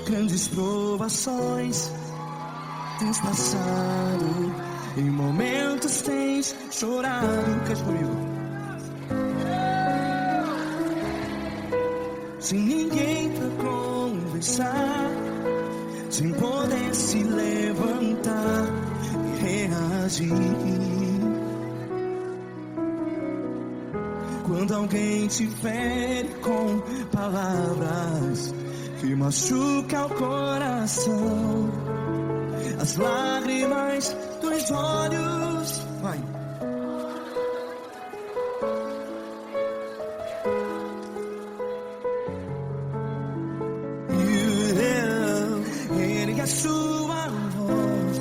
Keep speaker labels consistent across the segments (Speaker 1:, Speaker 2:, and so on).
Speaker 1: Grandes provações tens passado, em momentos tens chorado. Cante comigo. Sem ninguém pra conversar, sem poder se levantar e reagir. Quando alguém te fere com palavras que machuca o coração, as lágrimas dos olhos, vai. Ergue a sua voz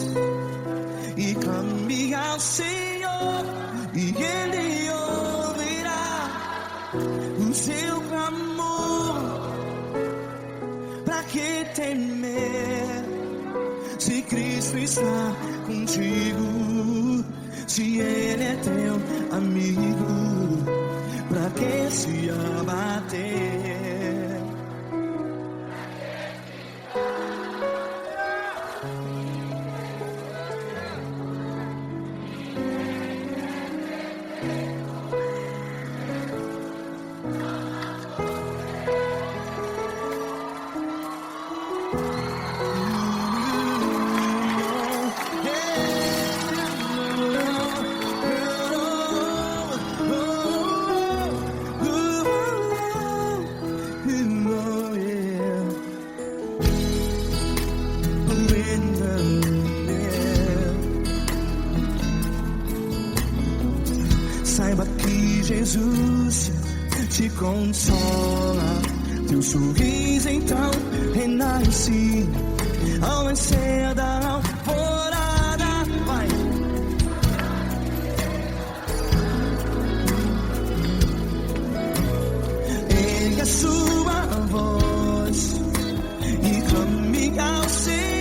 Speaker 1: e clame ao Senhor, e Ele ouvirá o seu clamor. Pra que temer, se Cristo está contigo? Se Ele é teu amigo, pra que se abater? Saiba que Jesus te consola, teu sorriso então renasce ao nascer da alvorada. Vai. Ergue a sua voz e clame ao Senhor.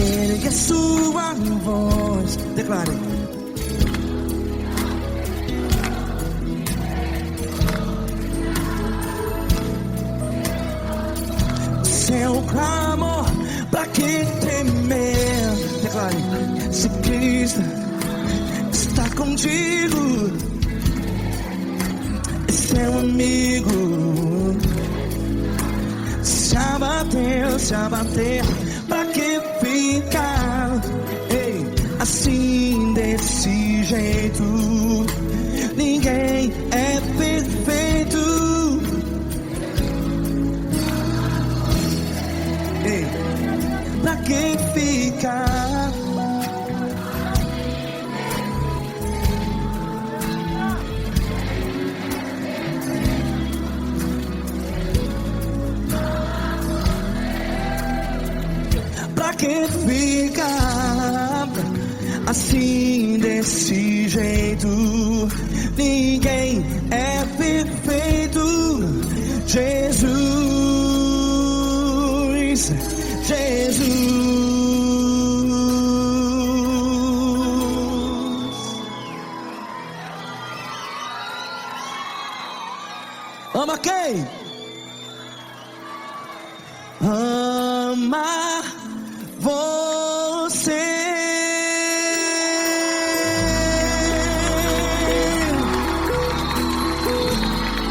Speaker 1: Ergue a sua voz, declare. Seu clamor, pra que temer? Declare. Se Cristo está contigo, é seu amigo. Se abater, pra que ficar assim desse jeito? Ninguém é perfeito. Pra que ficar? pra que ficar assim desse jeito? Ninguém é perfeito. Jesus, Jesus. Ama quem? Ama você.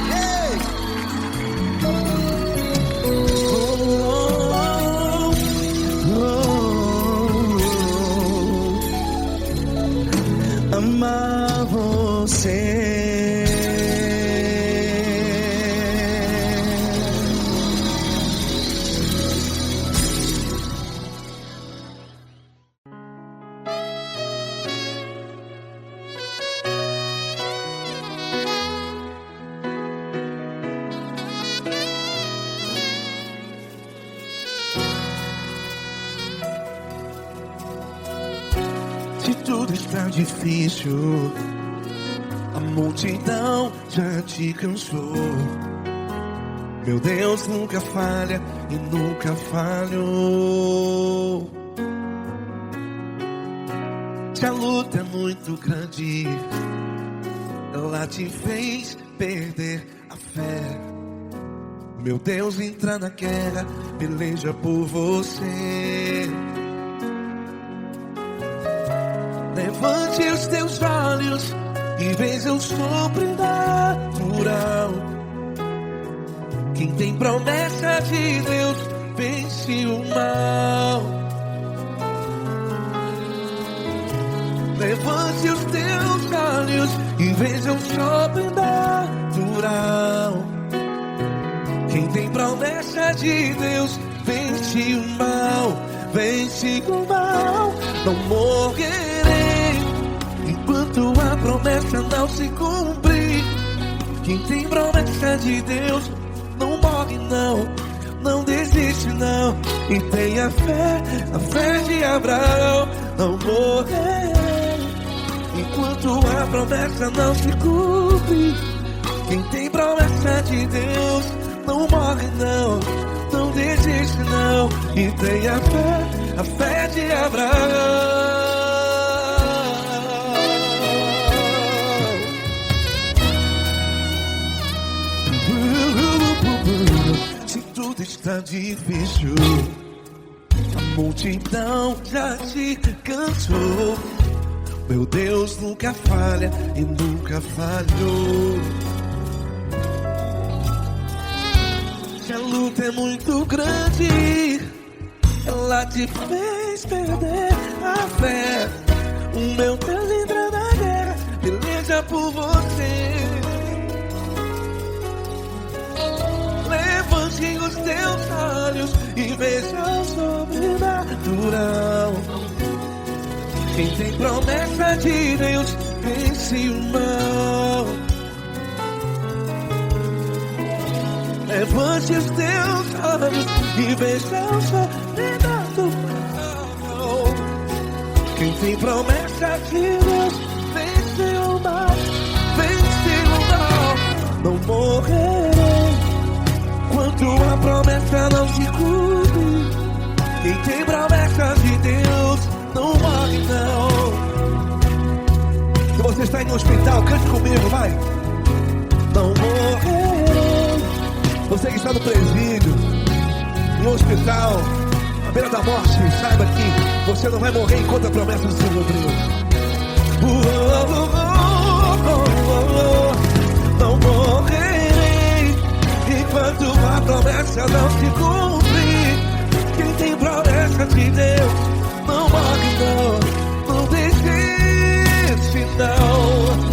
Speaker 1: Ei! Ama você. Se tudo está difícil, a multidão já te cansou. Meu Deus nunca falha e nunca falhou. Se a luta é muito grande, ela te fez perder a fé. Meu Deus entra na guerra, peleja por você. Levante os teus olhos e veja o sobrenatural. Quem tem promessa de Deus vence o mal. Levante os teus olhos e veja o sobrenatural. Quem tem promessa de Deus vence o mal. Vence o mal. Não morrerei enquanto a promessa não se cumprir. Quem tem promessa de Deus não morre não, não desiste não. E tenha fé, a fé de Abraão. Não morrerei enquanto a promessa não se cumpre. Quem tem promessa de Deus não morre não, não desiste não. E tenha fé, a fé de Abraão. Se tudo está difícil, a multidão já te cansou. Meu Deus nunca falha e nunca falhou. Se a luta é muito grande, ela te fez perder a fé. O meu Deus entra na guerra, peleja por você. Levante os teus olhos e veja o sobrenatural. Quem tem promessa de Deus vence o mal. Levante os teus olhos e veja o sobrenatural. Quem tem promessa de Deus vence o mal. Vence o mal. Não morrerei enquanto a promessa não se cumpre. Quem tem promessa de Deus não morre não. Se você está em um hospital, cante comigo, vai. Não morrerei. Você que está no presídio, em um hospital, à beira da morte, saiba que você não vai morrer enquanto a promessa não se cumpriu. Não morrerei enquanto a promessa não se cumprir. Quem tem promessa de Deus não morre não, não desiste não.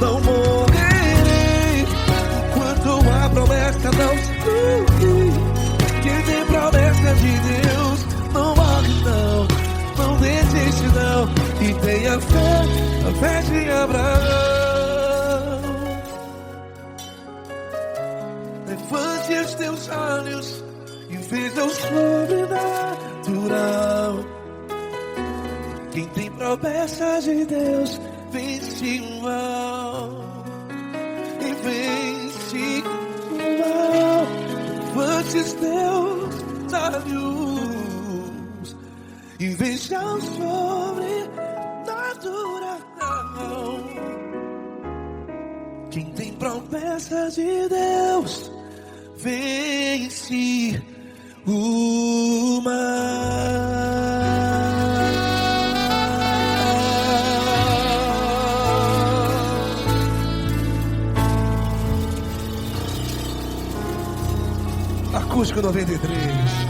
Speaker 1: Não morrerei enquanto a promessa não se cumprir. Quem tem promessa de Deus não morre não, não desiste não. E tenha fé, a fé de Abraão. Levante os teus olhos e seja o sobrenatural. Quem tem promessa de Deus vence o mal. E vence o mal. Antes Deus sábios e veja o sobrenatural. Quem tem promessa de Deus vence o mal. Acústico 93.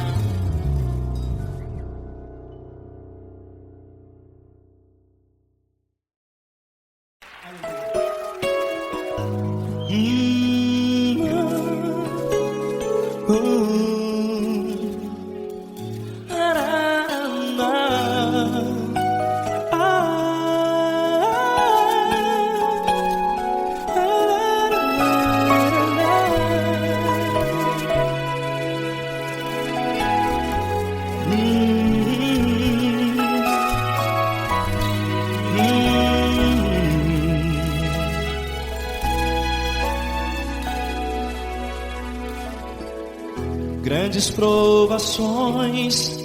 Speaker 2: Grandes provações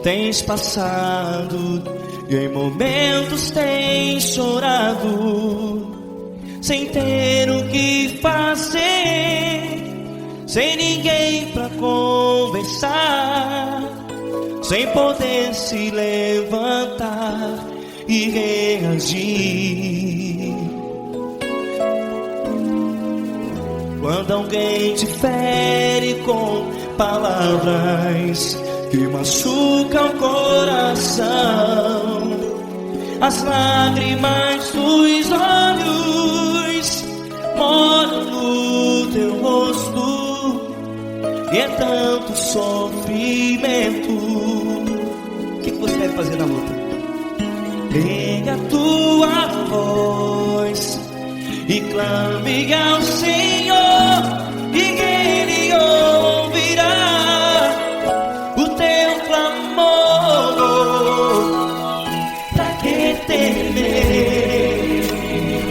Speaker 2: tens passado e em momentos tens chorado, sem ter o que fazer, sem ninguém pra conversar, sem poder se levantar e reagir. Quando alguém te fere com palavras que machucam o coração, as lágrimas dos olhos molham no teu rosto, e é tanto sofrimento. O que você deve fazer na luta? Pega a tua voz e clame ao Senhor, e Ele ouvirá o teu clamor. Pra que temer,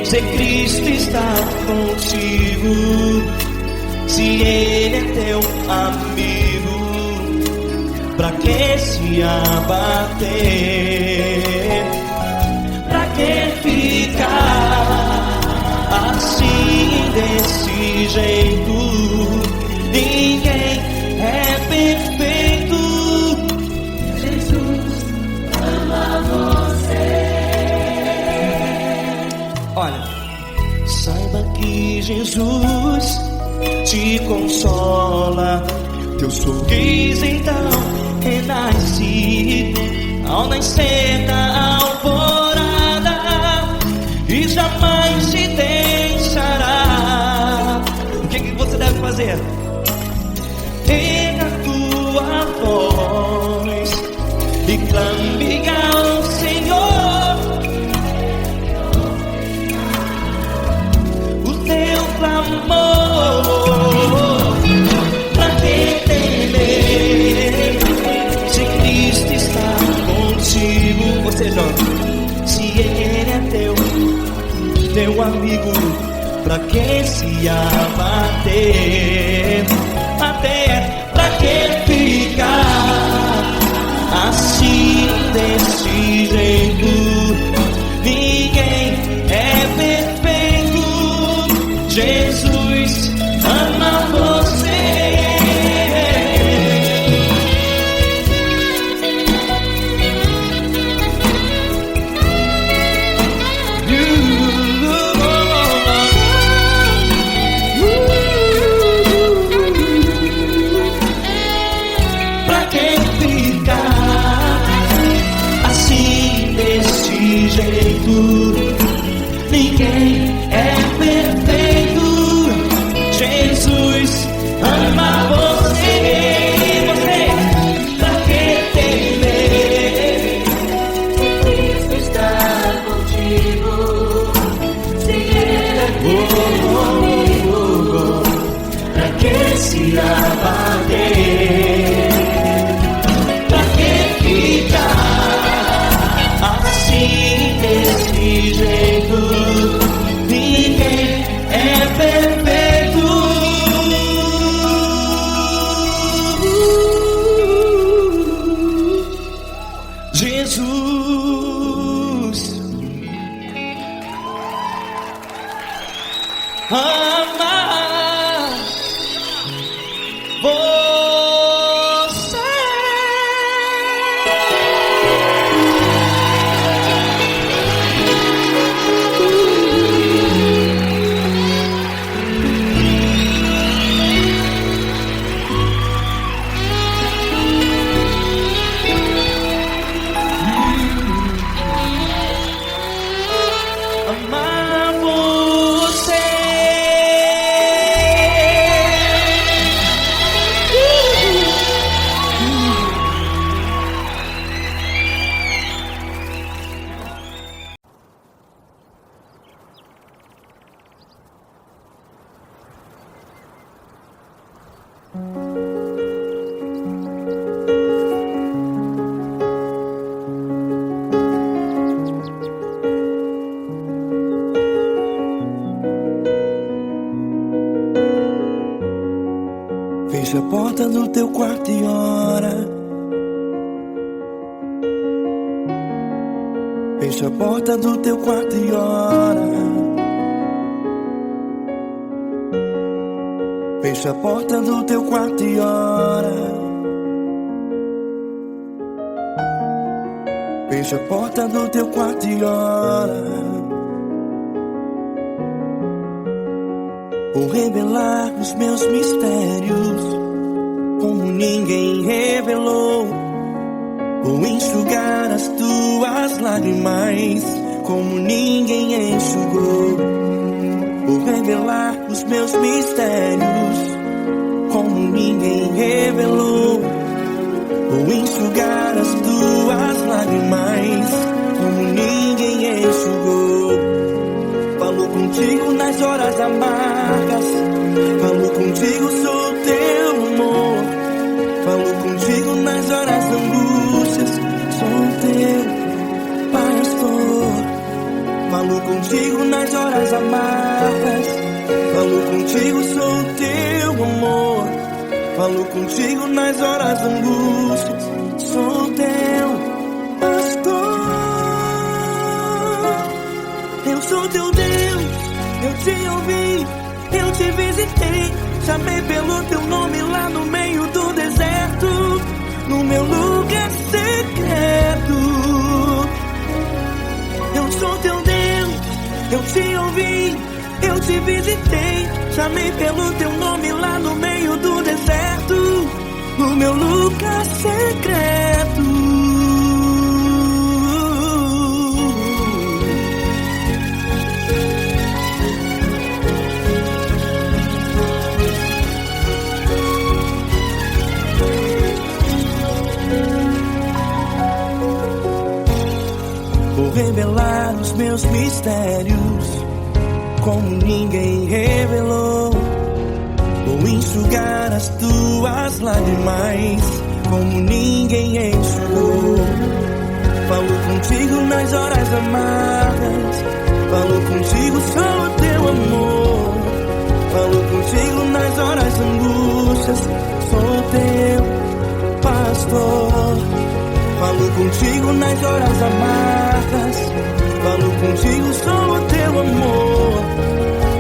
Speaker 2: se Cristo está contigo, se Ele é teu amigo? Pra que se abater? Pra que ficar assim, desse jeito? Ninguém é perfeito. Jesus ama você. Olha, saiba que Jesus te consola, teu sorriso então renasce ao nascer da alvorada, e jamais te deixará. O que você deve fazer? Pega a tua voz e clame ao Senhor, o teu clamor. Pra que temer, se Cristo está contigo? Você joga. Se Ele é teu amigo, pra que se abater? Até pra que ficar assim, desse jeito? Ninguém é perfeito. Jesus ama você. Ninguém é perfeito. Jesus ama você. Você, pra que temer? Cristo está contigo. Se Ele é teu amigo, pra que se abater?
Speaker 1: Fecha a porta do teu quarto e ora. Fecha a porta do teu quarto e ora. Fecha a porta do teu quarto e ora. Vou revelar os meus mistérios como ninguém revelou. Vou enxugar as tuas lágrimas como ninguém enxugou. Vou revelar os meus mistérios como ninguém revelou. Vou enxugar as tuas lágrimas como ninguém enxugou. Falo contigo nas horas amargas, falo contigo, sou teu amor. Falo contigo nas horas da angústias, sou teu pastor. Falo contigo nas horas amargas, falo contigo, sou teu amor. Falo contigo nas horas da angústias, sou teu pastor. Eu sou teu Deus, eu te ouvi, eu te visitei. Chamei pelo teu nome lá no meio do deserto, no meu lugar secreto. Eu sou teu Deus, eu te ouvi, eu te visitei. Chamei pelo teu nome lá no meio do deserto, no meu lugar secreto. Vou revelar os meus mistérios como ninguém revelou. Vou enxugar as tuas lágrimas como ninguém enxugou. Falo contigo nas horas amargas, falo contigo, sou teu amor. Falo contigo nas horas angústias, sou teu pastor. Falo contigo nas horas amargas, falo contigo, sou teu amor.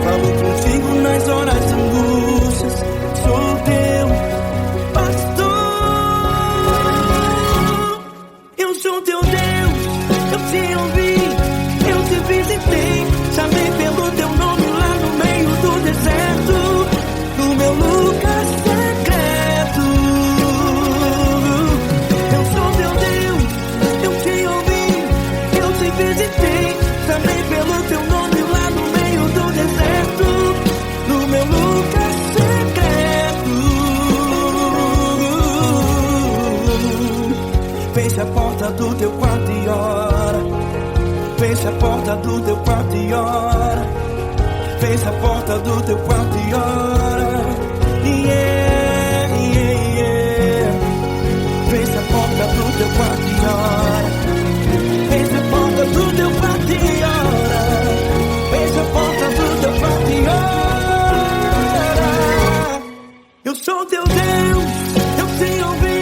Speaker 1: Falo contigo nas horas angústias, sou teu pastor. Eu sou teu Deus, eu te ouvi, eu te visitei. Chamei pelo teu nome lá no meio do deserto, no meu lugar secreto. Eu sou teu Deus, eu te ouvi, eu te visitei. Chamei pelo teu nome lá no meio do deserto, no meu lugar secreto. Fecha a porta do teu quarto e ora. Fecha a porta do teu quarto e ora. Fecha a porta do teu quarto e ora. Yeah, yeah, yeah. Fecha a porta do teu quarto e ora. Fecha a porta do teu quarto e ora. Fecha a porta do teu quarto e ora. Eu sou teu Deus, eu te ouvi,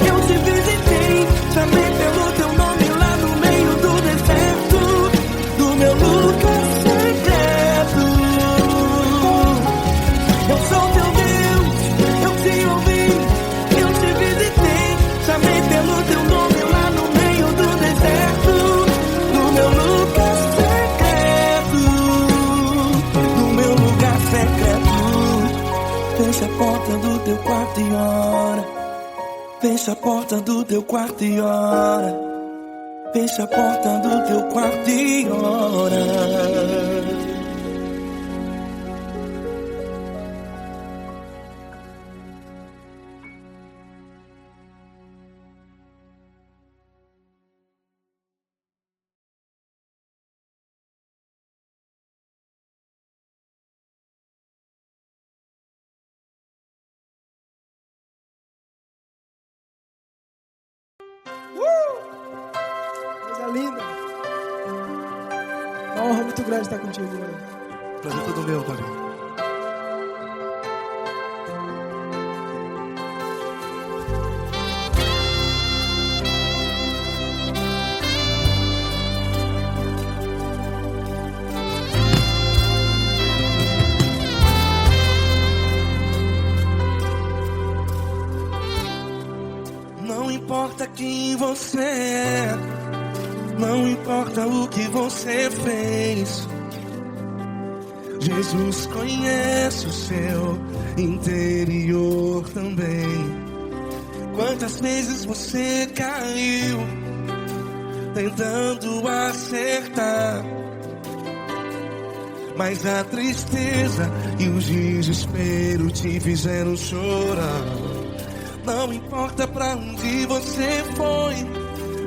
Speaker 1: eu te visitei. Chamei pelo teu nome lá no meio do deserto, do meu lugar secreto. Eu sou teu Deus, eu te ouvi, eu te visitei. Chamei pelo teu nome lá no meio do deserto, no meu lugar secreto, no meu lugar secreto. Fecha a porta do teu quarto e ora. Fecha a porta do teu quarto e ora. Fecha a porta do teu quarto e ora.
Speaker 3: Coisa linda. Uma honra muito grande estar contigo, mano.
Speaker 1: Prazer todo meu, Pai. Não importa quem você é, não importa o que você fez, Jesus conhece o seu interior também. Quantas vezes você caiu tentando acertar, mas a tristeza e o desespero te fizeram chorar. Não importa pra onde você foi,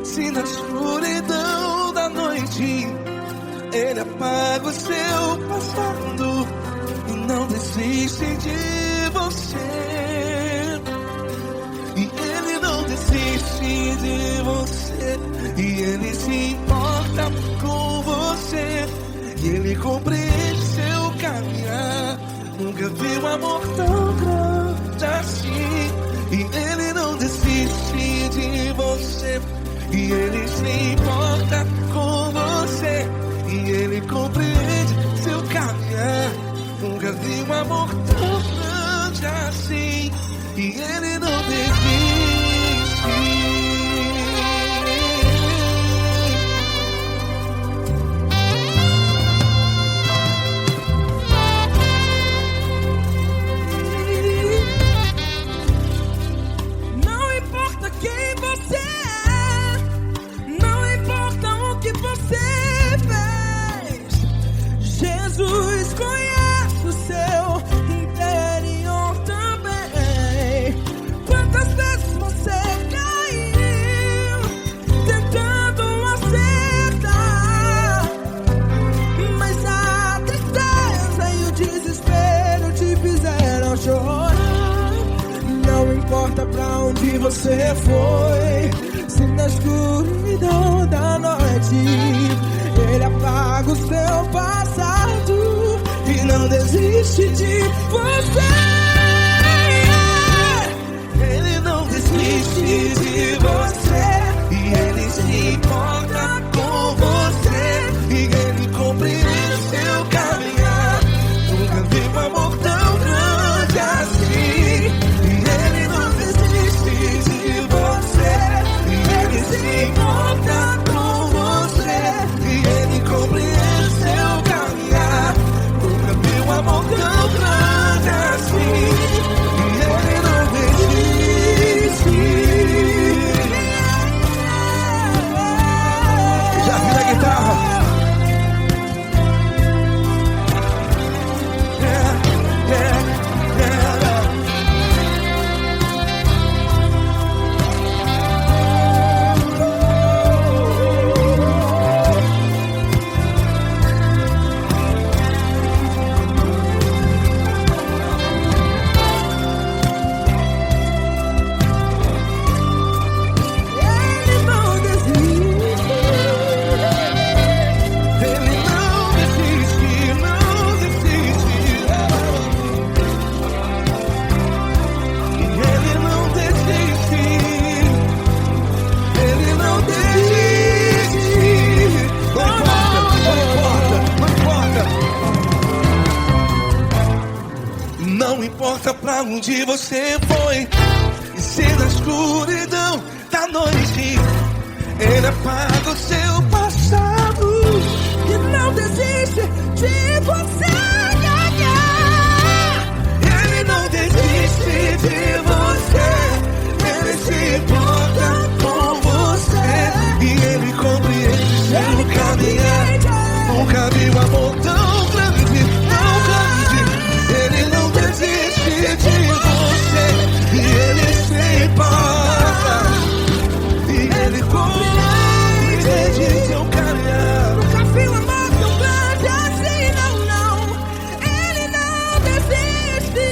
Speaker 1: se na escuridão da noite Ele apaga o seu passado e não desiste de você. E Ele não desiste de você, e Ele se importa com você, e Ele compreende seu caminhar. Nunca vi um amor tão grande assim. E Ele não desiste de você, e Ele se importa com você, e Ele compreende seu caminhar. Nunca vi um amor tão grande assim. E Ele não desiste.
Speaker 3: Não importa quem você é, não importa o que você fez, Jesus conhece o seu interior também. Quantas vezes você caiu tentando acertar, mas a tristeza e o desespero te fizeram chorar. Não importa pra onde você foi, se na escuridão da noite Ele apaga o seu passado e não desiste de você.
Speaker 1: Ele não desiste de você, e Ele se importa com você, e Ele compreende seu caminhar. Nunca vi um amor tão grande assim. E Ele não desiste de você, e Ele se importa com você, e Ele compreende seu caminhar. Nunca vi um amor tão grande assim. E Ele não desiste. Já vi a guitarra.
Speaker 3: Ele não desiste.
Speaker 1: Ele não desiste, não desiste. E Ele não desiste. Ele não desiste. Não importa pra onde você foi, e se na escuridão da noite Ele apaga o seu passado
Speaker 3: E não desiste de você.
Speaker 1: Ele não desiste de você, Ele se importa com você, e Ele compreende seu caminhar. Nunca vi um amor tão grande, tão grande. Ele não desiste de você, e Ele se importa, e Ele compreende seu caminhar.
Speaker 3: Nunca vi um amor tão grande assim, não, não. Ele não desiste.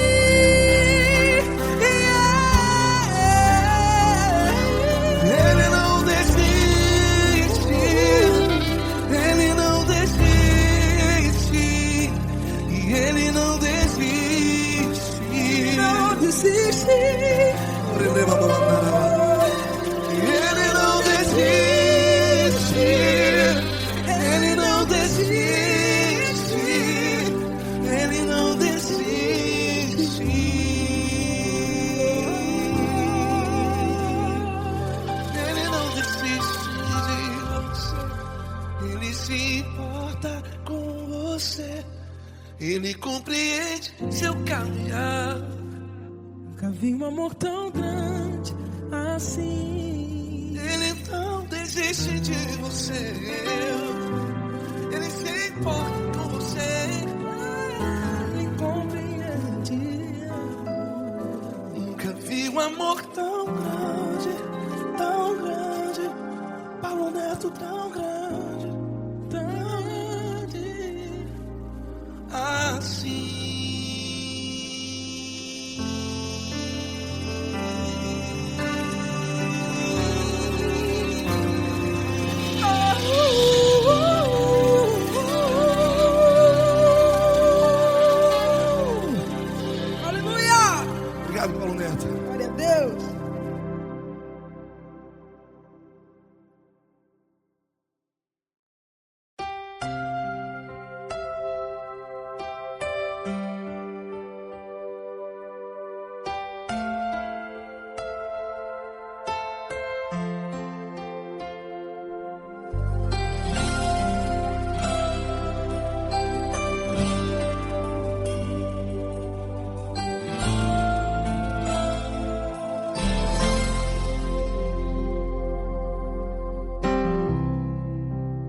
Speaker 1: Ele compreende seu caminhar.
Speaker 2: Nunca vi um amor tão grande assim.
Speaker 1: Ele não desiste de você. Ele se importa com você.
Speaker 2: Ele compreende.
Speaker 1: Nunca vi um amor
Speaker 2: Tão grande, tão grande. Paulo Neto tão grande, tão grande.
Speaker 1: assim.
Speaker 2: Aleluia!
Speaker 1: Obrigado, Paulo Neto.
Speaker 2: Glória a Deus!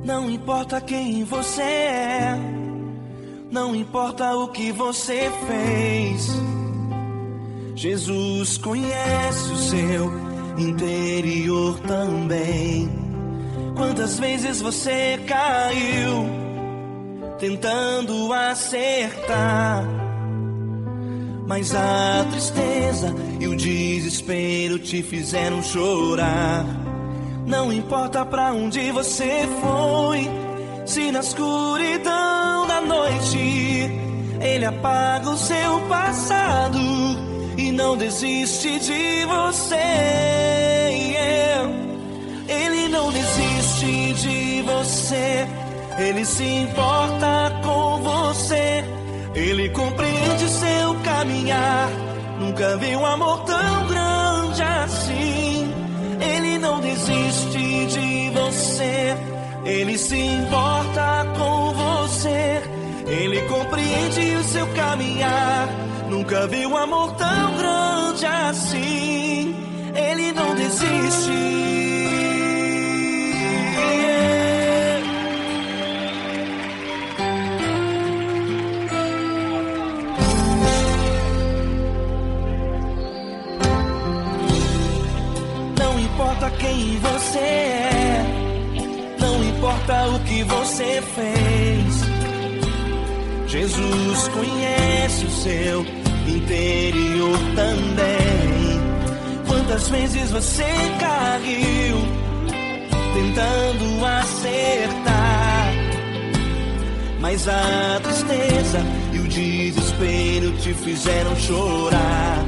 Speaker 4: Não importa quem você é, não importa o que você fez, Jesus conhece o seu interior também. Quantas vezes você caiu tentando acertar, mas a tristeza e o desespero te fizeram chorar. Não importa pra onde você foi, se na escuridão da noite Ele apaga o seu passado e não desiste de você. Ele não desiste de você, Ele se importa com você. Ele compreende seu caminhar, nunca vi um amor tão grande assim. Ele não desiste de você, Ele se importa com você. Ele compreende o seu caminhar, nunca vi um amor tão grande assim. Ele não desiste. Não importa quem você é, não importa o que você fez, Jesus conhece o seu interior também. Quantas vezes você caiu tentando acertar, mas a tristeza e o desespero te fizeram chorar.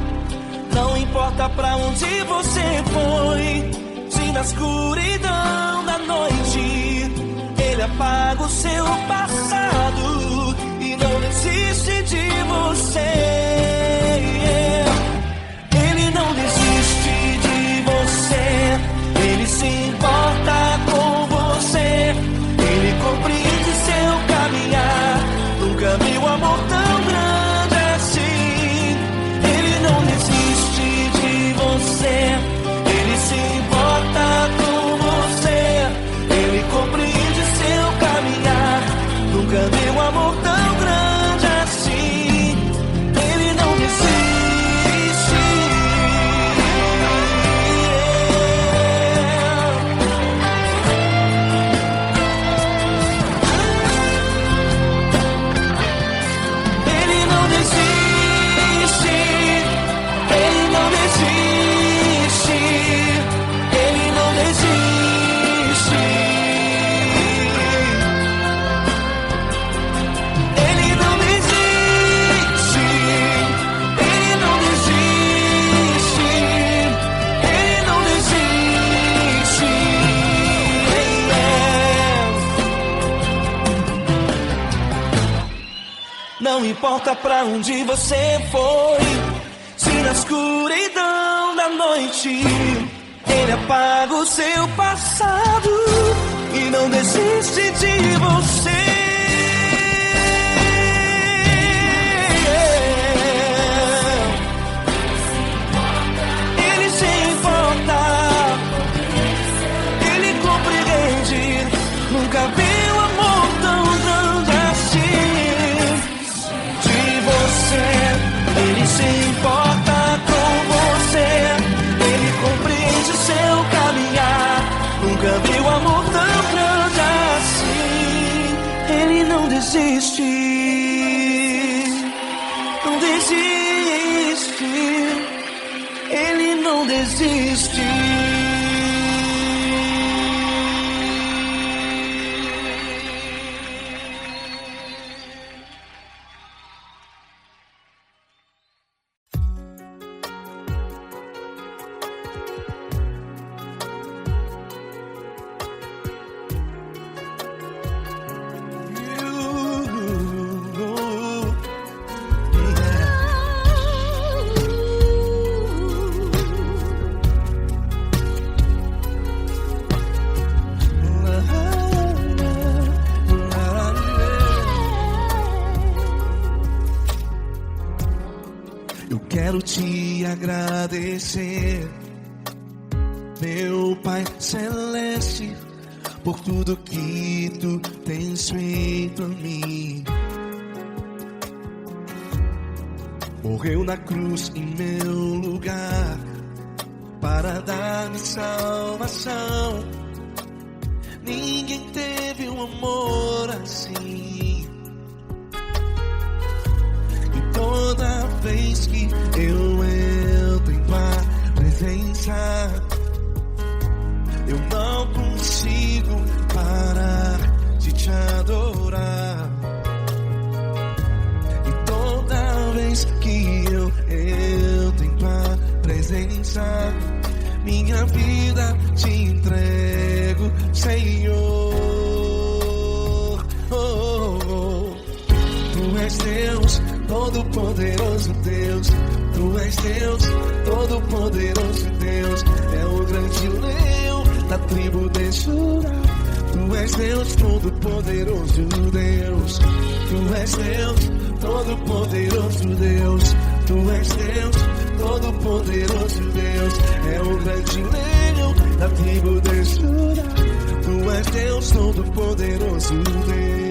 Speaker 4: Não importa pra onde você foi, se na escuridão da noite Ele apaga o seu passado e não desiste de você. Ele não desiste de você, Ele se importa com você. Ele compreende seu caminhar, nunca vi um amor tão grande assim. Ele não desiste de você, Ele se importa com você. Ele compreende seu caminhar, nunca vi um amor tão grande assim. Ele não desiste. Ele não desiste. Ele não desiste. Ele não desiste. Ele não desiste. Ele não desiste. Ele não desiste. Não importa pra onde você foi, se na escuridão da noite Ele apaga o seu passado e não desiste de você. Nunca vi o amor tão grande assim. Ele não desiste, não desiste, ele não desiste.
Speaker 1: Quero te agradecer, meu Pai Celeste, por tudo que tu tens feito a mim. Morreu na cruz em meu lugar para dar-me salvação. Ninguém teve um amor assim. E toda vez que eu entro em tua presença, eu não consigo parar de te adorar. E toda vez que eu entro em tua presença, minha vida te entrego, Senhor. Oh, oh, oh. Tu és Deus, Todo-Poderoso Deus. Tu és Deus, Todo-Poderoso Deus. É o grande leão da tribo de Judá. Tu és Deus, Todo-Poderoso Deus. Tu és Deus, Todo-Poderoso Deus. Tu és Deus, Todo-Poderoso Deus. É o grande leão da tribo de Judá. Tu és Deus, Todo-Poderoso Deus.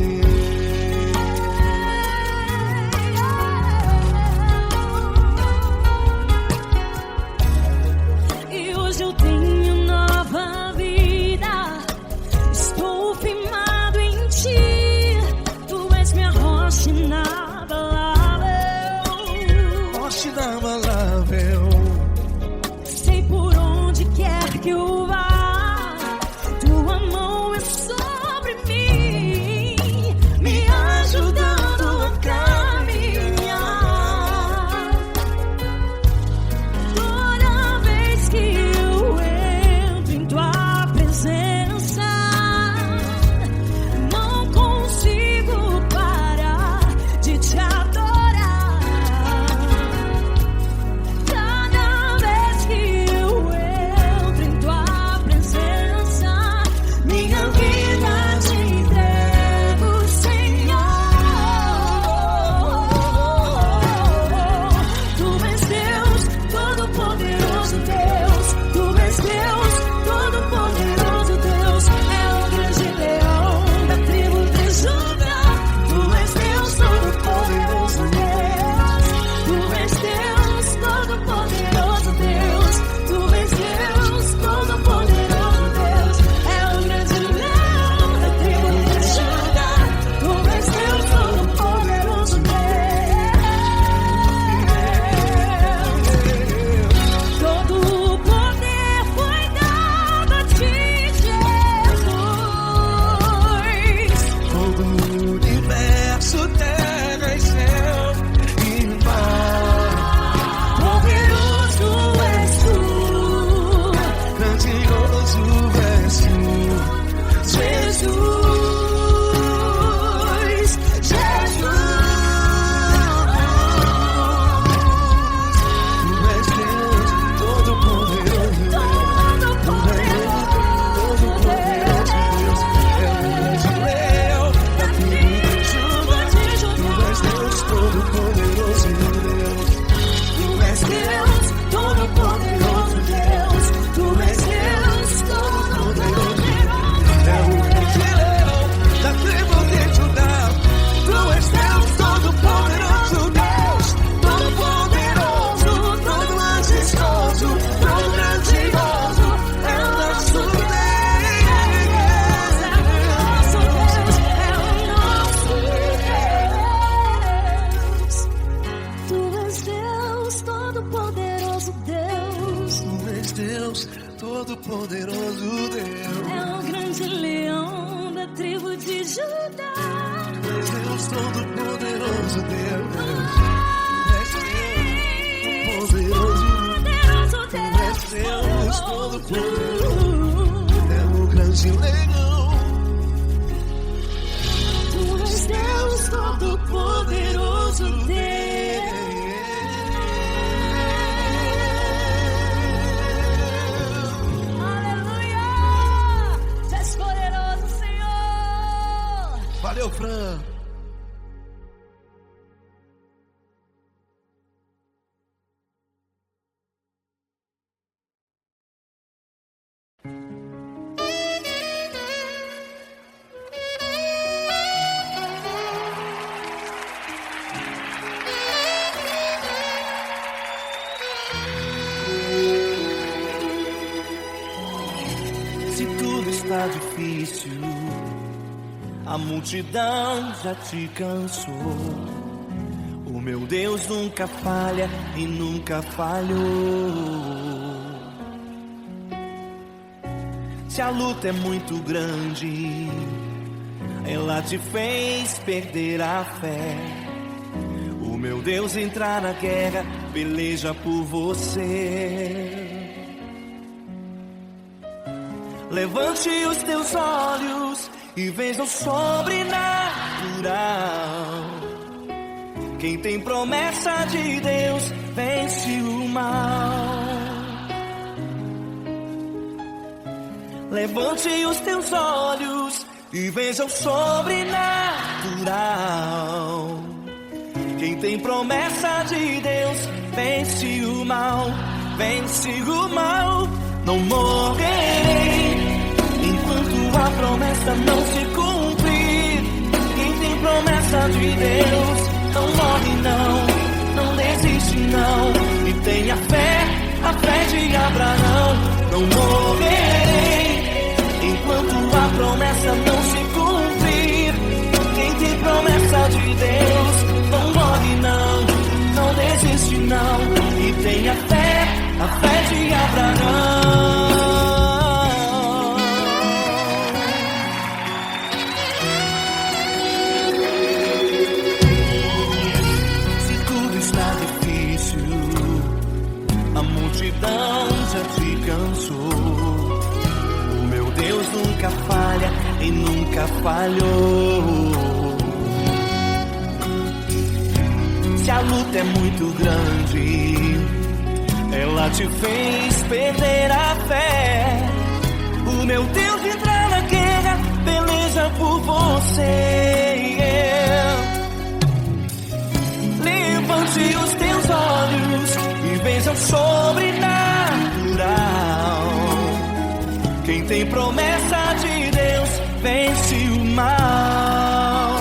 Speaker 3: Deus, Todo-Poderoso Deus.
Speaker 1: poderoso Deus.
Speaker 3: É o grande leão da tribo de Judá.
Speaker 1: Deus Todo-Poderoso Deus. És Deus, poderoso. És Deus Todo-Poderoso. É o grande leão.
Speaker 3: Tu és Deus Todo-Poderoso Deus. Aleluia! Tu és poderoso, Senhor.
Speaker 1: Valeu, Fran.
Speaker 4: Se tudo está difícil, a multidão já te cansou. O meu Deus nunca falha e nunca falhou. Se a luta é muito grande, ela te fez perder a fé. O meu Deus entra na guerra, peleja por você. Levante os teus olhos e veja o sobrenatural. Quem tem promessa de Deus vence o mal. Levante os teus olhos e veja o sobrenatural. Quem tem promessa de Deus vence o mal. Vence o mal. Não morrerei enquanto a promessa não se cumprir. Quem tem promessa de Deus não morre não desiste não. E tenha fé, a fé de Abraão. Não morrerei enquanto a promessa não se cumprir. Quem tem promessa de Deus não morre não desiste não. E tenha fé, a fé de Abraão. Se tudo está difícil, a multidão já te cansou. O meu Deus nunca falha e nunca falhou. Se a luta é muito grande, ela te fez perder a fé. O meu Deus entra na guerra, peleja por você. Levante os teus olhos e veja o sobrenatural. Quem tem promessa de Deus vence o mal.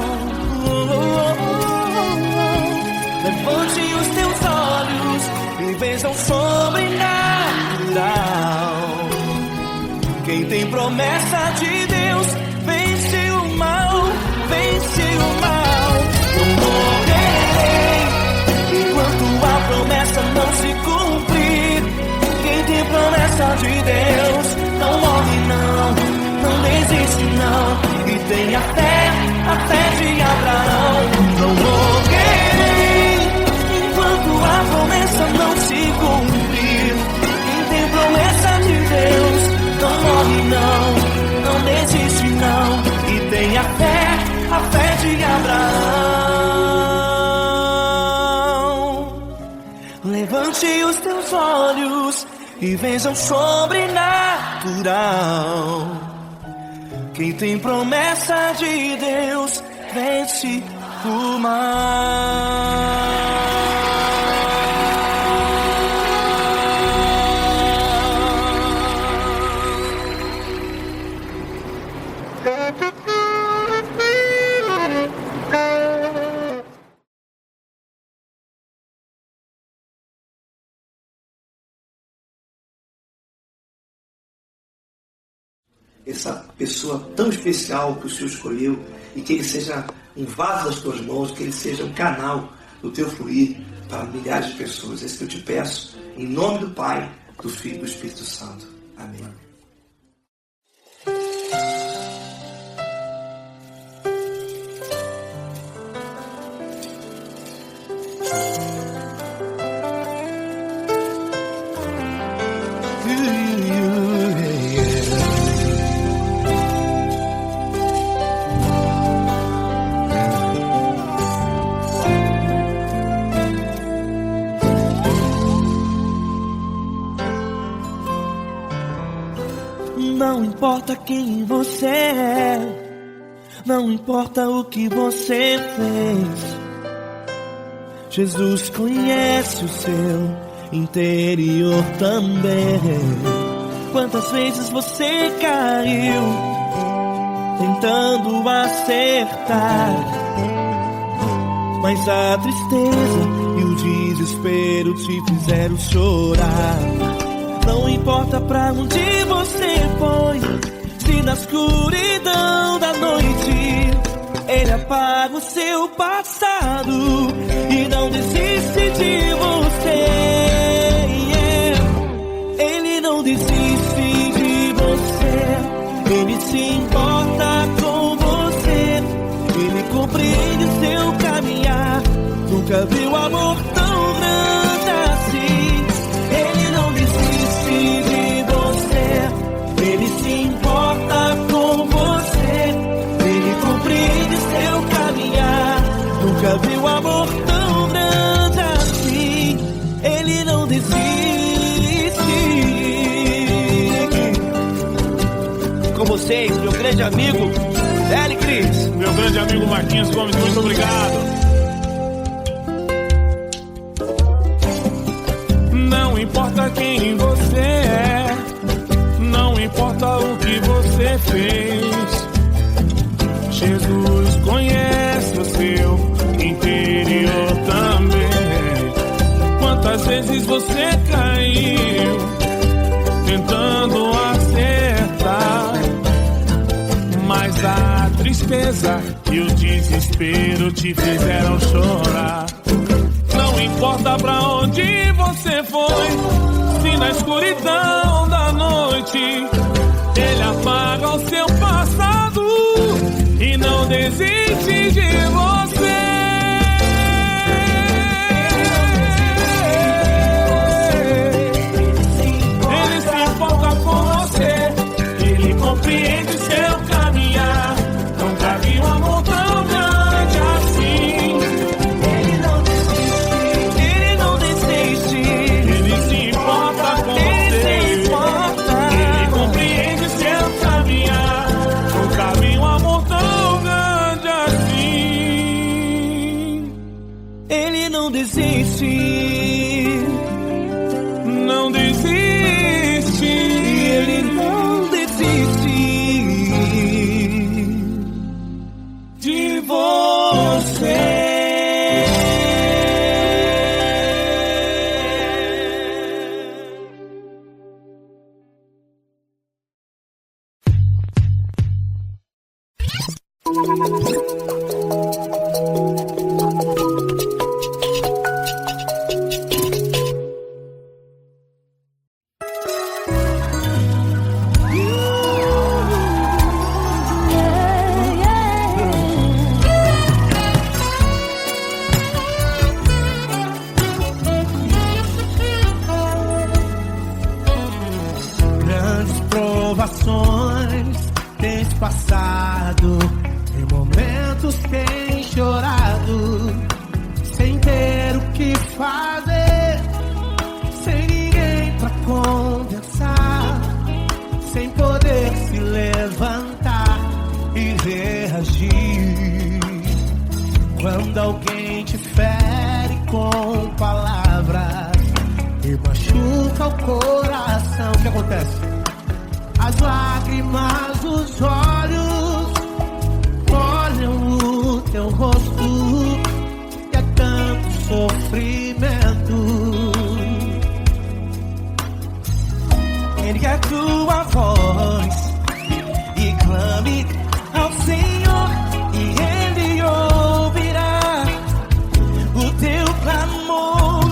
Speaker 4: Levante os teus olhos e veja o sobrenatural. Quem tem promessa de Deus vence o mal, vence o mal. Não morrerei enquanto a promessa não se cumprir. Quem tem promessa de Deus não morre não desiste não. E tenha fé, a fé de Abraão. Não morrerei enquanto a promessa não se cumprir. Quem tem promessa de Deus não morre não desiste não. E tenha fé, a fé de Abraão. Levante os teus olhos e veja o sobrenatural. Quem tem promessa de Deus vence o mal.
Speaker 5: Essa pessoa tão especial que o Senhor escolheu, e que ele seja um vaso das tuas mãos, que ele seja um canal do teu fluir para milhares de pessoas. É isso que eu te peço, em nome do Pai, do Filho e do Espírito Santo. Amém.
Speaker 1: Não importa quem você é, não importa o que você fez, Jesus conhece o seu interior também. Quantas vezes você caiu tentando acertar, mas a tristeza e o desespero te fizeram chorar. Não importa pra onde você foi, se na escuridão da noite Ele apaga o seu passado e não desiste de você. Ele não desiste de você, Ele se importa com você, Ele compreende o seu caminhar. Nunca viu amor tão grande assim. Ele não desiste de você, Ele se importa com você, Ele compreende seu caminhar. Nunca viu amor tão grande assim. Ele não desiste. Com vocês, meu grande amigo L. Cris.
Speaker 6: Meu grande amigo Marquinhos Gomes, muito obrigado. Não importa quem você é, não importa o que você fez, Jesus conhece o seu interior também. Quantas vezes você caiu tentando acertar, mas a tristeza e o desespero te fizeram chorar. Não importa pra onde você foi, se na escuridão da noite Ele apaga o seu passado e não desiste de você. Ele se importa com você, Ele compreende seu caminhar. Nunca vi um amor tão grande assim. Ele não desiste, Ele se importa com você, Ele compreende seu caminhar. Nunca vi um amor tão grande assim.
Speaker 1: Ele não desiste,
Speaker 6: não desiste,
Speaker 1: Ele não desiste
Speaker 6: de você.
Speaker 1: Grandes provações tens passado, em momentos tens chorado, sem ter o que fazer, sem ninguém pra conversar, sem poder se levantar e reagir. Quando alguém te fere com palavras e machuca o coração, o que acontece? As lágrimas dos olhos molham o teu rosto, e é tanto sofrimento. Ergue a tua voz e clame ao Senhor, e Ele ouvirá o teu clamor,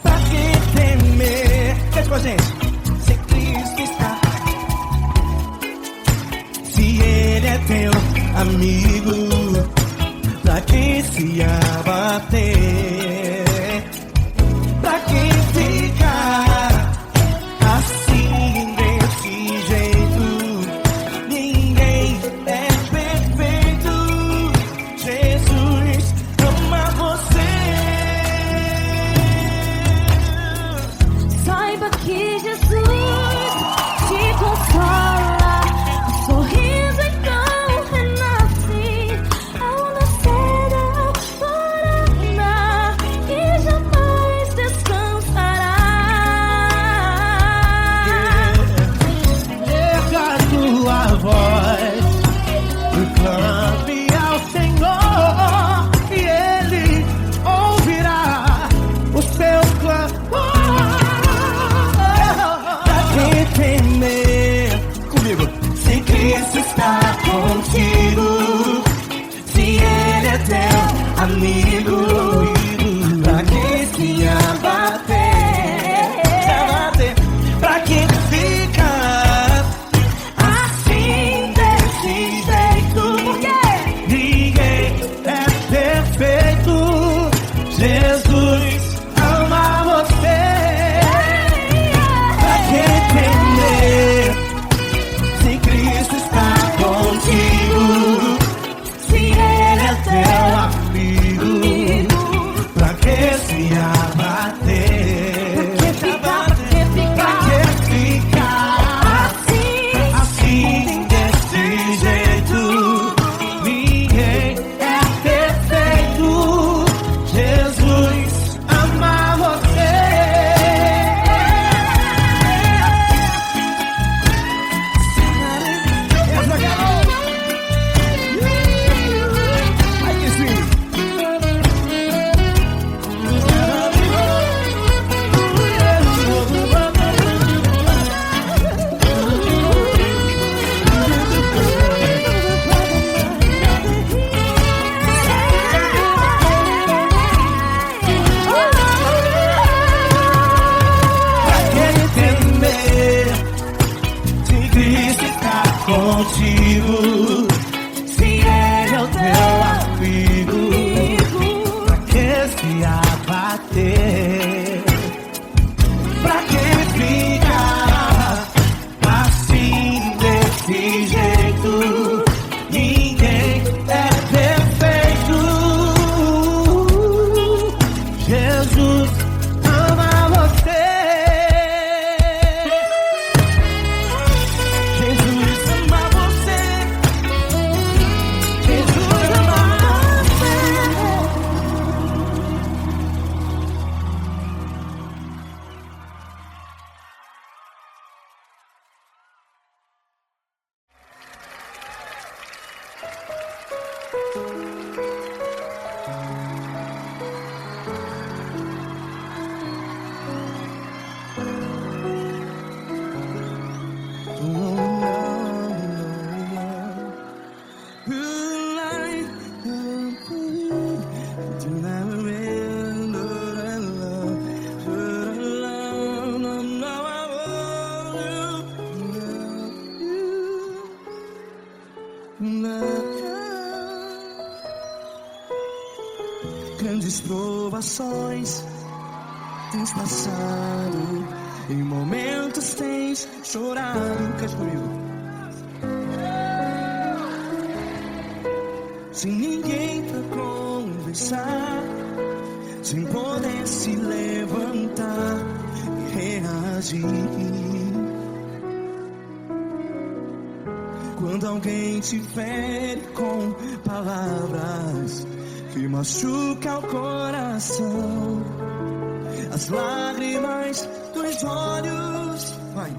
Speaker 1: pra que temer? Cante com a gente. Se Cristo está, se Ele é teu amigo, pra que se abater? Pra que ficar assim desse jeito? Ninguém é perfeito. Jesus ama você.
Speaker 3: Saiba que Jesus
Speaker 4: contigo. Se Ele é o teu amigo, pra que se abater? Pra que ficar assim desse jeito? Ninguém é perfeito. Jesus ama você. Jesus ama você. Jesus ama Grandes provações tens passado, em momentos tens chorado. Cante comigo. Sem ninguém pra conversar, sem poder se levantar e reagir. Quando alguém te fere com palavras que machuca o coração, as lágrimas dos olhos, vai.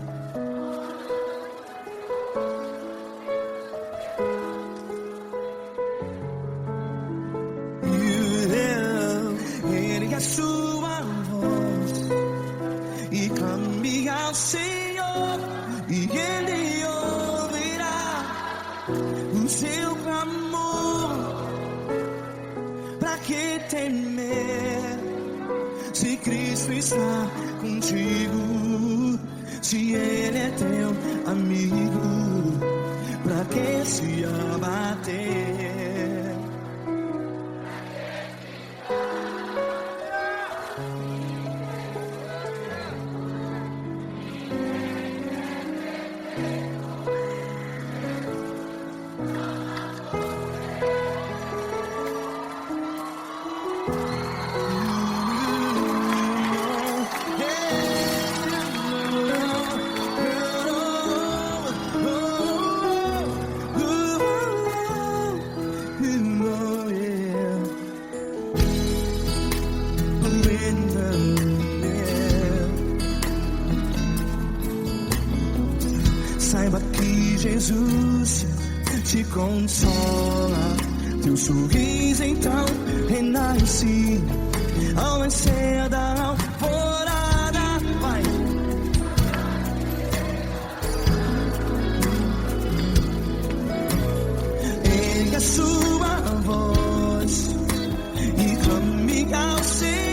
Speaker 4: Ergue a sua voz e clame ao Senhor, e Ele ouvirá o seu clamor. Pra que temer, se Cristo está contigo? Se Ele é teu amigo, pra que se abater? Saiba que Jesus te consola, teu sorriso então renasce ao nascer da alvorada. Vai. Ergue a sua voz e clame ao Senhor.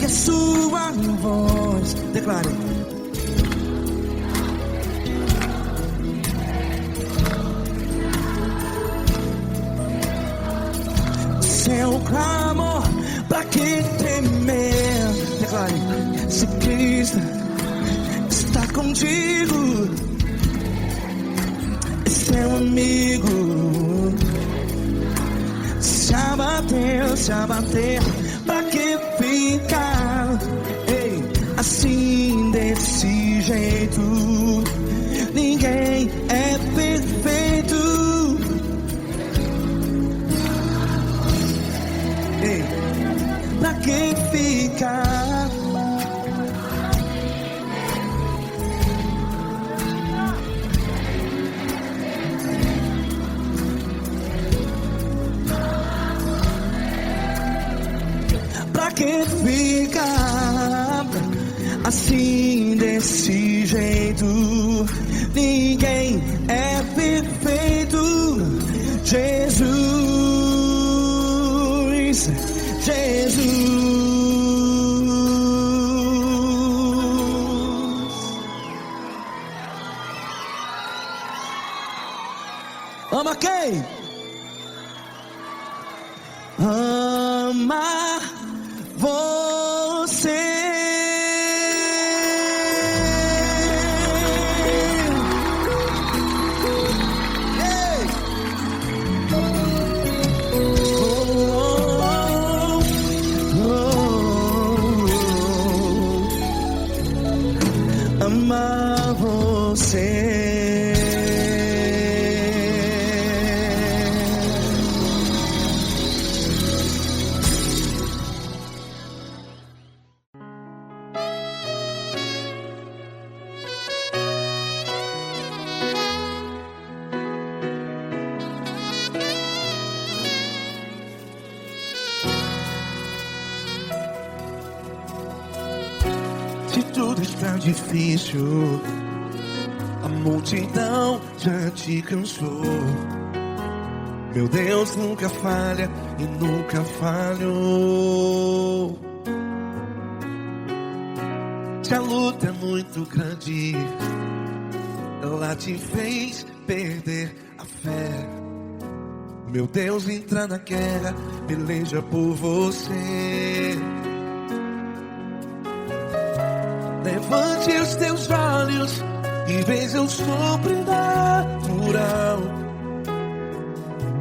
Speaker 1: a sua voz. Declare. Seu clamor, pra quem temer. Declare. Se Cristo está contigo, é seu amigo. Se abater, pra que ficar? Ei, assim desse jeito, ninguém é perfeito. Ei, pra que ficar? Pra que ficar assim desse jeito? Ninguém é perfeito. Jesus, Jesus. Ama quem? Ama você. Ei. Ama você. Se tudo está difícil, a multidão já te cansou. Meu Deus nunca falha e nunca falhou. Se a luta é muito grande, ela te fez perder a fé. Meu Deus entra na guerra, peleja por você. Levante os teus olhos e veja o sobrenatural.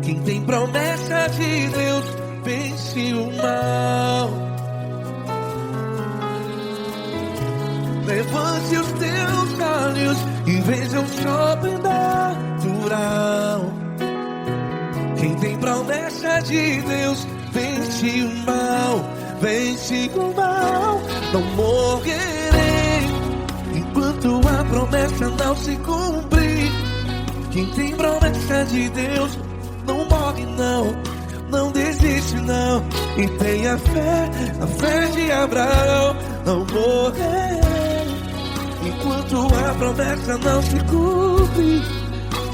Speaker 1: Quem tem promessa de Deus vence o mal. Levante os teus olhos e veja o sobrenatural. Quem tem promessa de Deus vence o mal. Vence o mal. Não morrerei enquanto a promessa não se cumprir. Quem tem promessa de Deus não morre não, não desiste não. E tenha fé, a fé de Abraão. Não morrerei enquanto a promessa não se cumpre.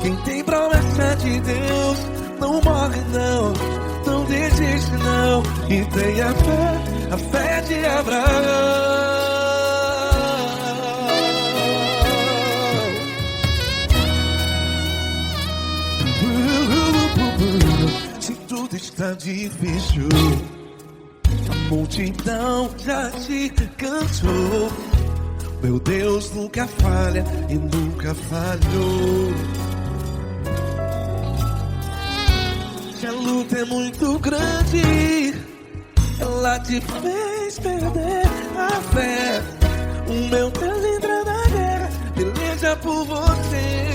Speaker 1: Quem tem promessa de Deus não morre não, não desiste não. E tenha fé, a fé de Abraão. Se tudo está difícil, a multidão já te cansou. Meu Deus nunca falha e nunca falhou. Se a luta é muito grande, ela te fez perder a fé. O meu Deus entra na guerra, peleja por você.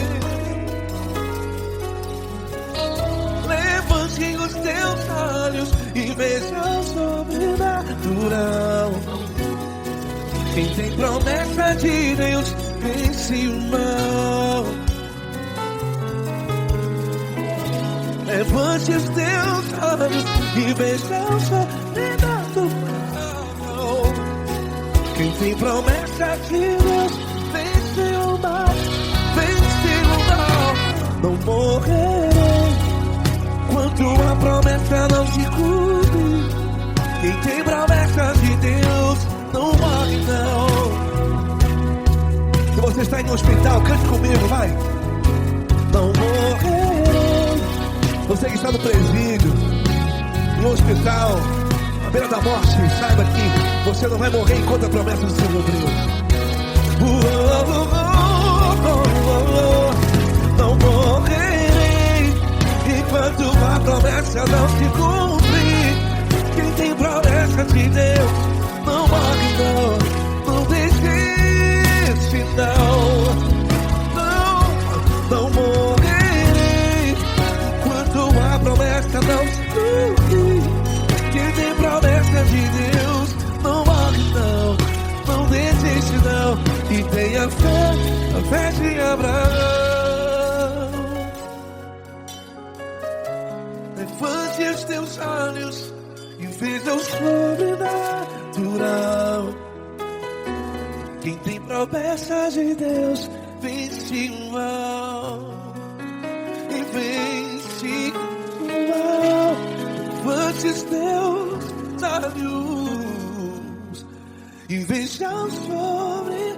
Speaker 1: Levante os teus olhos e veja o sobrenatural. Quem tem promessa de Deus vence o mal. Levante os teus olhos e veja o sobrenatural. Quem tem promessa de Deus vence o mal. Vence o mal. Não morrerei enquanto a promessa não se cumpre. Quem tem promessa de Deus no hospital, cante comigo, vai. Não morrerei. Você que está no presídio, no hospital, à beira da morte, saiba que você não vai morrer enquanto a promessa do Senhor cumpriu. Não morrerei enquanto a promessa não se cumprir. Quem tem promessa de Deus não morre não, não desiste não morrerei enquanto a promessa não se cumprir. Quem tem promessa de Deus não morre não desiste não. E tenha fé, a fé de Abraão. Levante os teus olhos e veja o sobrenatural. Quem tem promessa de Deus vence o mal. E vence o mal. Levante os teus olhos e veja o sobrenatural.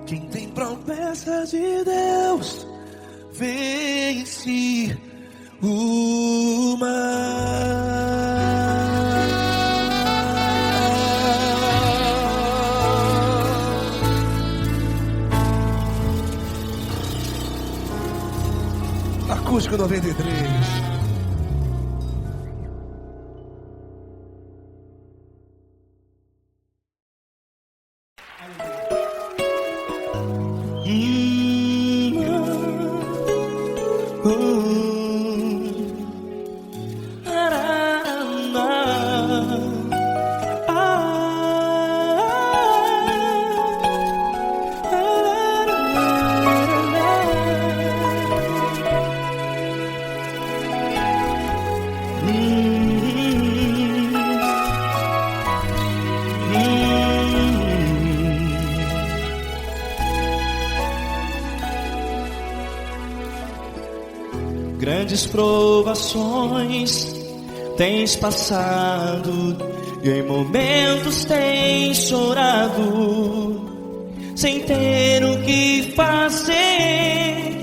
Speaker 1: Quem tem promessa de Deus vence o mal. Acústico 93.
Speaker 4: Grandes provações tens passado e em momentos tens chorado, sem ter o que fazer,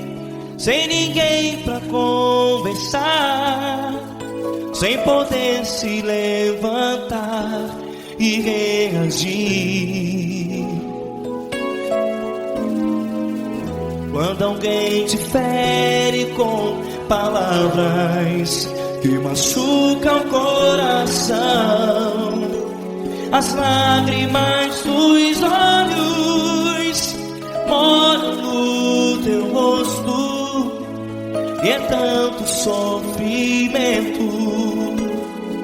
Speaker 4: sem ninguém pra conversar, sem poder se levantar e reagir. Quando alguém te fere com palavras que machucam o coração, as lágrimas dos olhos moram no teu rosto, e é tanto sofrimento.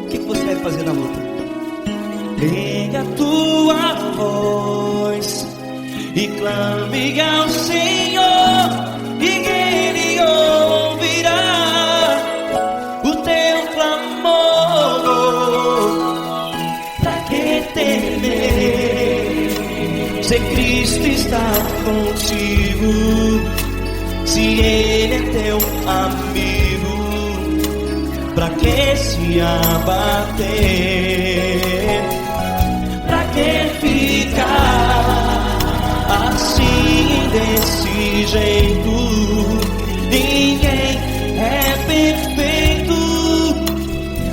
Speaker 4: O que você deve fazer na luta? Pega a tua voz e clame ao Senhor, e Ele ouvirá o teu clamor. Pra que temer, se Cristo está contigo, se Ele é teu amigo? Pra que se abater? Pra que ficar assim, desse jeito? Ninguém é perfeito.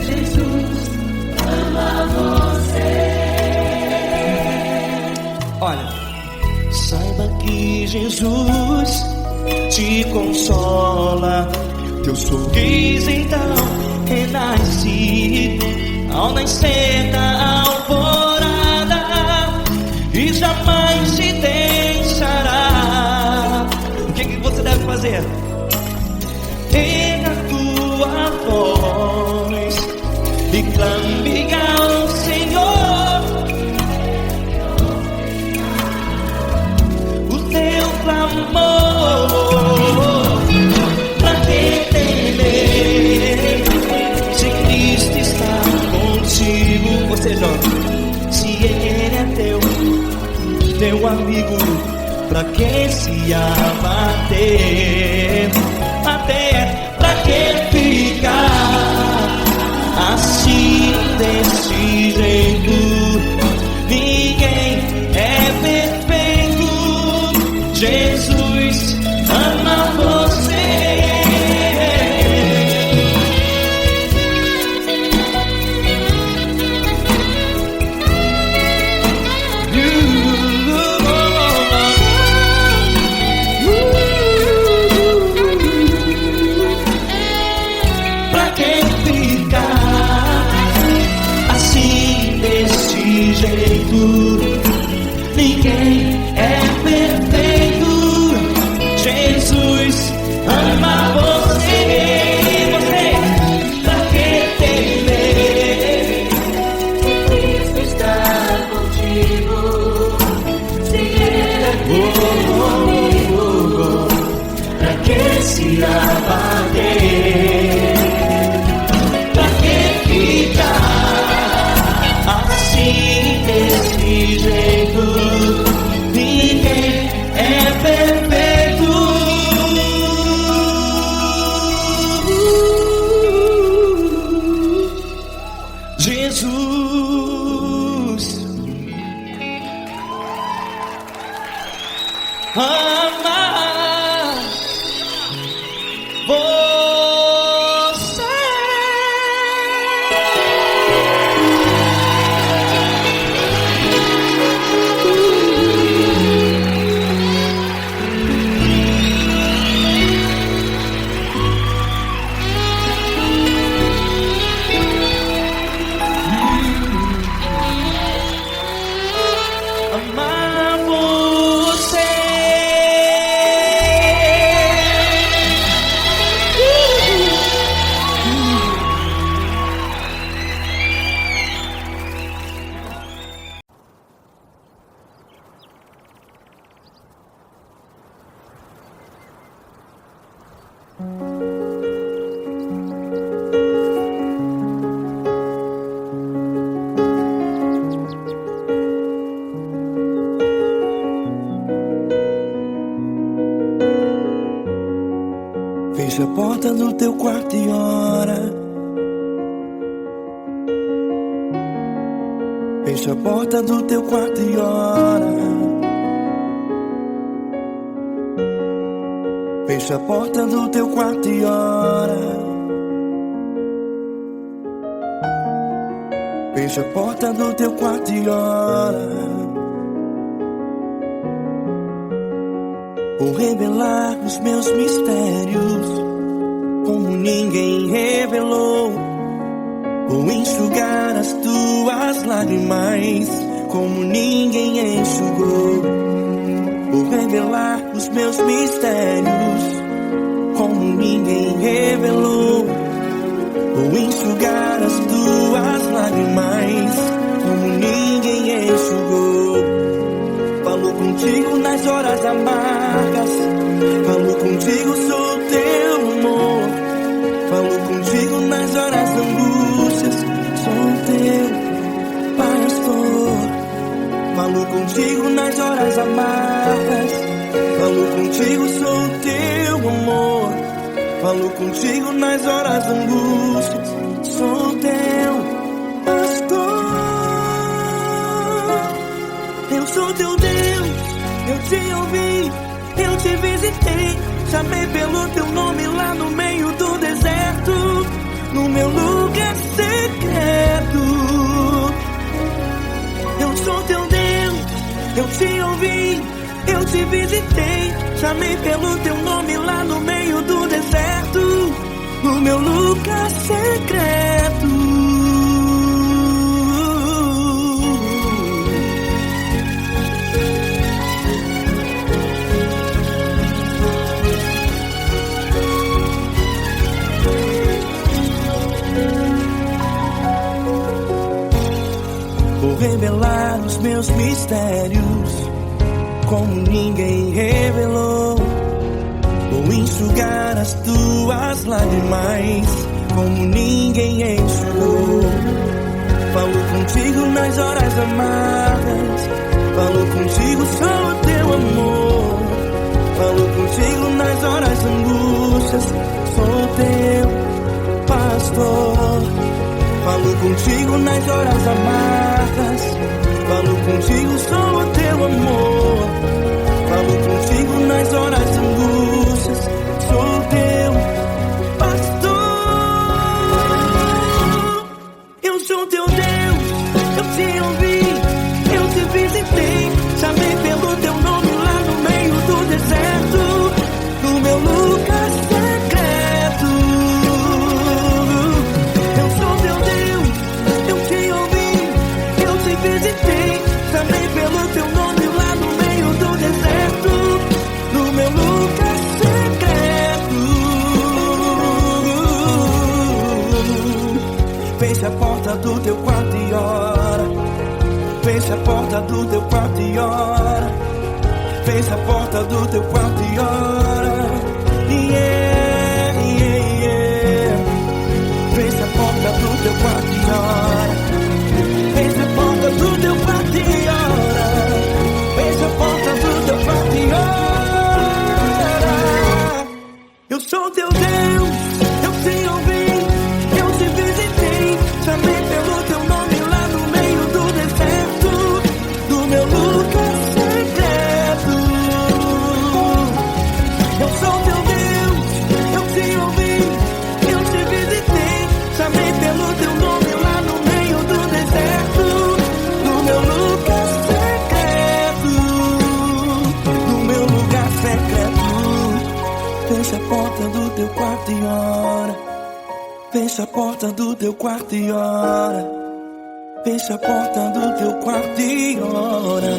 Speaker 4: Jesus ama você. Olha, saiba que Jesus te consola, teu sorriso então renasce ao nascer da alvorada, e jamais te deixará. O que você deve fazer? Erga a tua voz e clame ao Senhor, o teu clamor. Pra que temer, se Cristo está contigo? Você joga. Se Ele é teu amigo, pra que se abater? Até pra que ficar assim, desse jeito? Ninguém jeito. Ninguém é perfeito. Jesus ama você. Você, pra que temer?
Speaker 3: Se Cristo está contigo, se Ele é comigo,
Speaker 4: Pra que se abater? Pra que ficar assim desse jeito? Ninguém é perfeito. Jesus ama você. Amar você.
Speaker 1: Fecha a porta do teu quarto e ora. Fecha a porta do teu quarto e ora. Fecha a porta do teu quarto e ora. Fecha a porta do teu quarto e ora. Vou revelar os meus mistérios como ninguém revelou. Vou enxugar as tuas lágrimas como ninguém enxugou. Vou revelar os meus mistérios como ninguém revelou. Vou enxugar as tuas lágrimas como ninguém enxugou. Falo contigo nas horas amargas, falo contigo, sou teu amor. Falo contigo nas horas angústias, sou teu pastor. Falo contigo nas horas amargas, falo contigo, sou teu amor. Falo contigo nas horas angústias, sou teu pastor. Eu sou teu Deus, eu te ouvi, eu te visitei. Chamei pelo teu nome lá no meio do deserto, no meu lugar secreto. Eu sou teu Deus, eu te ouvi, eu te visitei. Chamei pelo teu nome lá no meio do deserto, no meu lugar secreto. Vou revelar os meus mistérios como ninguém revelou. Vou enxugar as tuas lágrimas como ninguém enxugou. Falo contigo nas horas amargas, falo contigo, sou o teu amor. Falo contigo nas horas angústias, sou teu pastor. Falo contigo nas horas amargas, falo contigo, sou o teu amor. Falo contigo nas horas angústias, sou teu pastor. Eu sou teu Deus, eu te ouvi, eu te visitei. Chamei pelo teu nome lá no meio do deserto, no meu lugar secreto. Eu sou teu Deus, eu te ouvi, eu te visitei. Feche a porta do teu quarto e ora. Feche a porta do teu quarto e ora. Feche a porta do teu quarto e ora. Yeah, yeah, yeah. Feche a porta do teu quarto e ora. Feche a porta do teu quarto e ora. Feche a porta do teu quarto e ora. Eu sou teu Deus, eu te ouvi, eu te visitei, chamei pelo teu nome lá no meio do deserto, do meu lugar secreto. Eu sou teu Deus, eu te ouvi, eu te visitei, chamei pelo teu nome lá no meio do deserto, do meu lugar secreto, do meu lugar secreto. Fecha a porta do teu quarto e ora. Fecha a porta do teu quarto e ora. Fecha a porta do teu quarto e ora.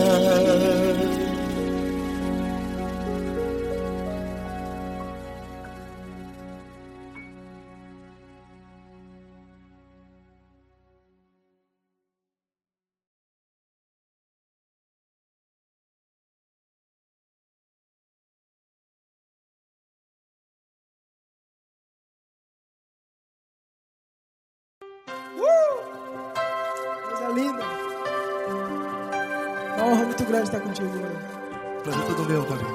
Speaker 2: Coisa linda. Uma honra muito grande estar contigo, meu.
Speaker 1: Prazer todo meu, Davi.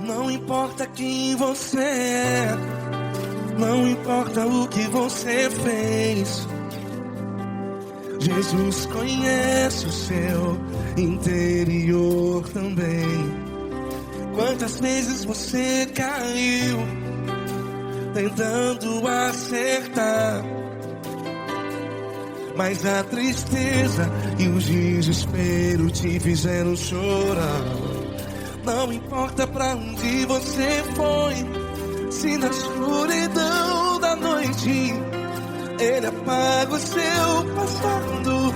Speaker 1: Não importa quem você é, não importa o que você fez, Jesus conhece o seu interior também. Quantas vezes você caiu tentando acertar, mas a tristeza e o desespero te fizeram chorar. Não importa pra onde você foi, se na escuridão da noite Ele apaga o seu passado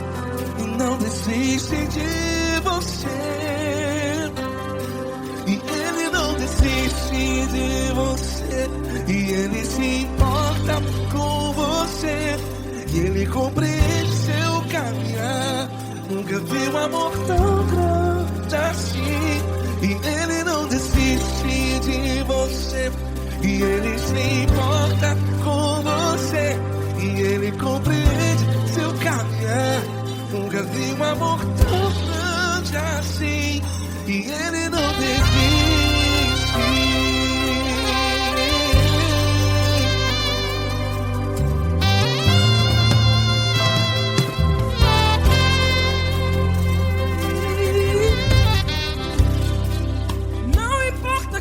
Speaker 1: e não desiste de você. E Ele não desiste de você, e Ele se importa com você, e Ele compreende seu caminhar. Nunca vi um amor tão grande assim. E Ele não desiste de você, e Ele se importa com você, e Ele compreende seu caminhar. Nunca vi um amor tão grande assim. E Ele não desiste.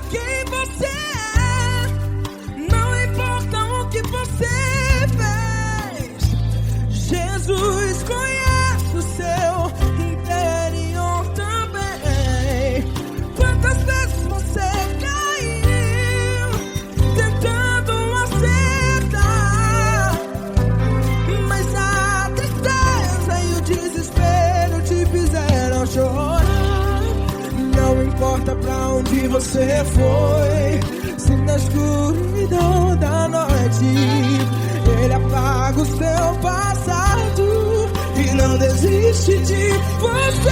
Speaker 3: Quem você é, não importa o que você fez, Jesus conhece o seu interior também. Quantas vezes você caiu tentando acertar, mas a tristeza e o desespero te fizeram chorar. Não importa pra onde você foi, se na escuridão da noite Ele apaga o seu passado e não desiste de você.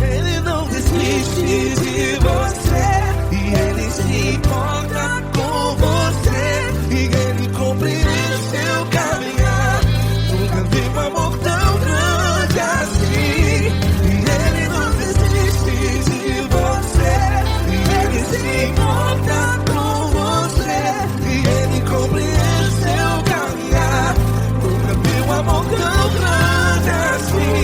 Speaker 1: Ele não desiste de você, e Ele se importa com você, e Ele compreende seu caminhar. Nunca vi um amor tão grande assim. Se importa com você, e Ele compreende seu caminhar. Nunca vi um amor tão grande assim.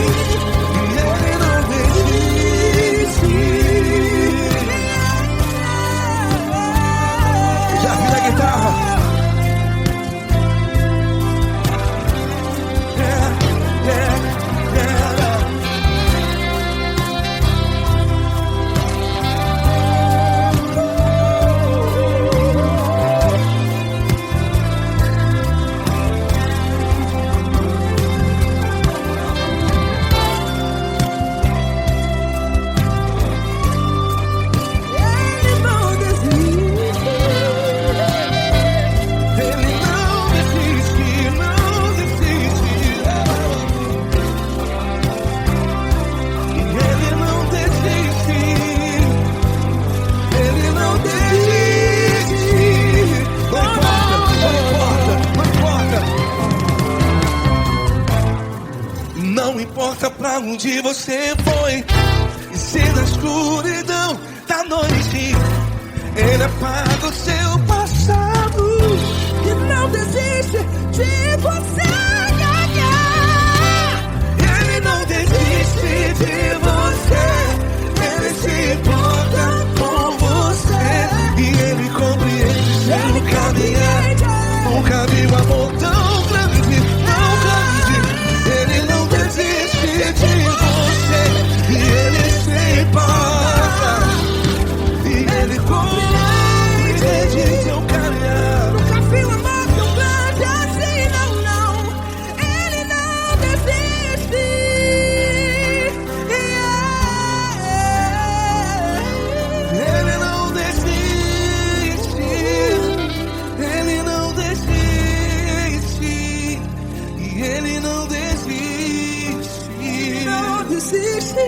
Speaker 1: onde você foi. E se na escuridão da noite Ele apaga o seu passado
Speaker 3: E não desiste de você.
Speaker 1: Ele não desiste de você. Ele se importa com você. E Ele compreende seu caminhar. Nunca vi um amor tão grande, tão grande. Ele não desiste de você. E Ele se importa. E Ele compreende seu caminhar.
Speaker 3: Nunca vi um amor tão grande assim, não, não. Ele não desiste.
Speaker 1: Ele não desiste. Ele não desiste. E Ele não desiste.
Speaker 3: Não desiste.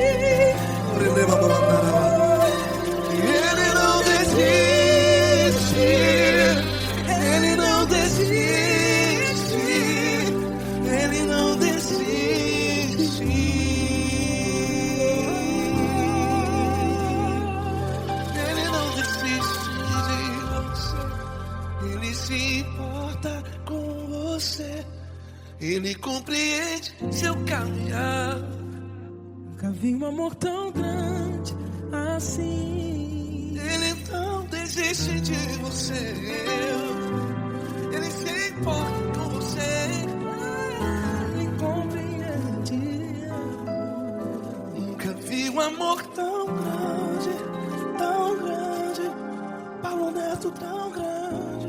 Speaker 1: Ele não desiste. Ele não desiste. Ele não desiste. Ele não desiste de você. Ele se importa com você. Ele compreende seu caminhar.
Speaker 2: Nunca vi um amor tão grande assim.
Speaker 1: Ele não desiste de você. Ele se importa com você.
Speaker 2: Ele compreende.
Speaker 1: Nunca vi um amor tão grande, tão grande. Paulo Neto tão grande,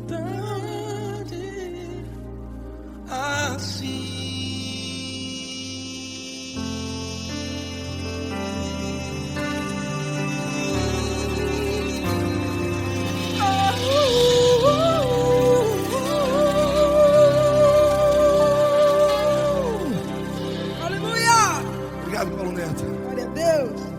Speaker 1: tão grande assim.
Speaker 2: Aleluia!
Speaker 1: Obrigado, Paulo Neto.
Speaker 2: Glória a Deus.